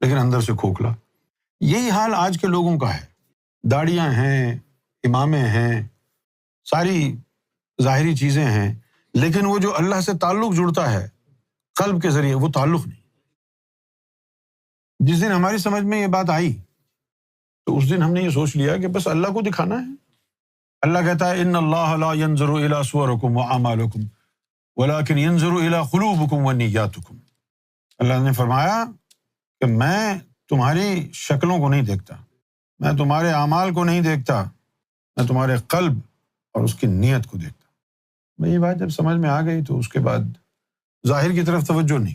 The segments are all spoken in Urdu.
لیکن اندر سے کھوکھلا۔ یہی حال آج کے لوگوں کا ہے، داڑیاں ہیں، امامیں ہیں، ساری ظاہری چیزیں ہیں، لیکن وہ جو اللہ سے تعلق جڑتا ہے قلب کے ذریعے، وہ تعلق نہیں۔ جس دن ہماری سمجھ میں یہ بات آئی تو اس دن ہم نے یہ سوچ لیا کہ بس اللہ کو دکھانا ہے۔ اللہ کہتا ہے ان اللہ لا ينظر الى صورکم واعمالکم ولکن ينظر الى قلوبکم ونیاتکم۔ اللہ نے فرمایا کہ میں تمہاری شکلوں کو نہیں دیکھتا، میں تمہارے اعمال کو نہیں دیکھتا، میں تمہارے قلب اور اس کی نیت کو دیکھتا۔ میں یہ بات جب سمجھ میں آ گئی تو اس کے بعد ظاہر کی طرف توجہ نہیں۔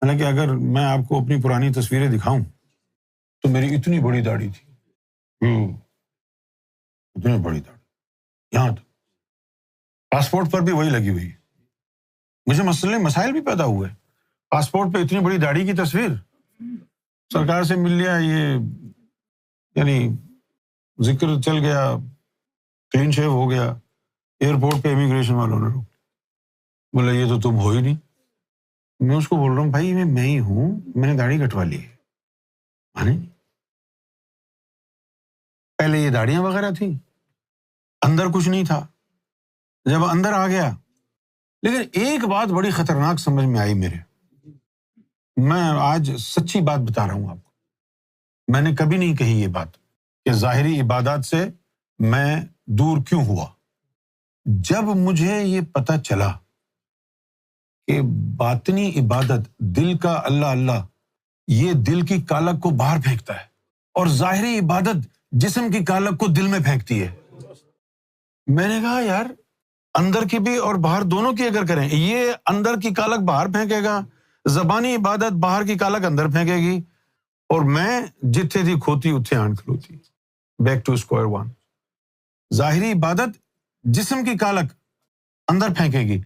حالانکہ اگر میں آپ کو اپنی پرانی تصویریں دکھاؤں تو میری اتنی بڑی داڑھی تھی، اتنی بڑی داڑھی، یہاں تک پاسپورٹ پر بھی وہی لگی ہوئی ہے۔ مجھے مسائل بھی پیدا ہوئے، پاسپورٹ پہ اتنی بڑی داڑھی کی تصویر، سرکار سے مل لیا، یہ یعنی ذکر چل گیا، کلین شیو ہو گیا، ایئرپورٹ پہ امیگریشن والوں نے روک بولا یہ تو تم ہو ہی نہیں۔ میں اس کو بول رہا ہوں بھائی میں ہی ہوں، میں نے داڑھی کٹوا لی ہے۔ پہلے یہ داڑیاں وغیرہ تھیں، اندر کچھ نہیں تھا، جب اندر آ گیا۔ لیکن ایک بات بڑی خطرناک سمجھ میں آئی میرے، میں آج سچی بات بتا رہا ہوں آپ کو، میں نے کبھی نہیں کہی یہ بات کہ ظاہری عبادات سے میں دور کیوں ہوا۔ جب مجھے یہ پتہ چلا کہ باطنی عبادت دل کا اللہ اللہ یہ دل کی کالک کو باہر پھینکتا ہے، اور ظاہری عبادت جسم کی کالک کو دل میں پھینکتی ہے، میں نے کہا یار اندر کی بھی اور باہر دونوں کی اگر کریں، یہ اندر کی کالک باہر پھینکے گا، زبانی عبادت باہر کی کالک اندر پھینکے گی، اور میں جتھے تھی کھوتی اتھے آن کھلوتی، بیک ٹو اسکوائر ون۔ ظاہری عبادت جسم کی کالک اندر پھینکے گی،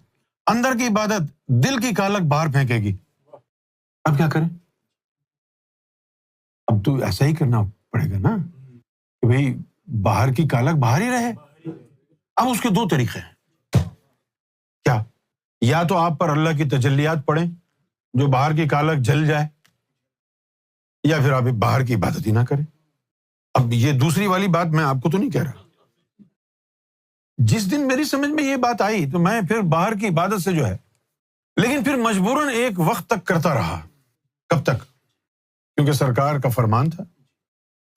اندر کی عبادت دل کی کالک باہر پھینکے گی۔ اب کیا کریں؟ اب تو ایسا ہی کرنا پڑے گا نا کہ بھئی باہر کی کالک باہر ہی رہے۔ اب اس کے دو طریقے ہیں، کیا؟ یا تو آپ پر اللہ کی تجلیات پڑیں جو باہر کی کالک جل جائے، یا پھر آپ باہر کی عبادت ہی نہ کریں۔ اب یہ دوسری والی بات میں آپ کو تو نہیں کہہ رہا۔ جس دن میری سمجھ میں یہ بات آئی تو میں پھر باہر کی عبادت سے جو ہے، لیکن پھر مجبوراً ایک وقت تک کرتا رہا۔ کب تک؟ کیونکہ سرکار کا فرمان تھا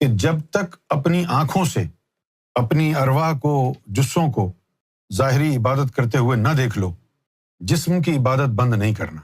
کہ جب تک اپنی آنکھوں سے اپنی ارواح کو، جسوں کو ظاہری عبادت کرتے ہوئے نہ دیکھ لو، جسم کی عبادت بند نہیں کرنا۔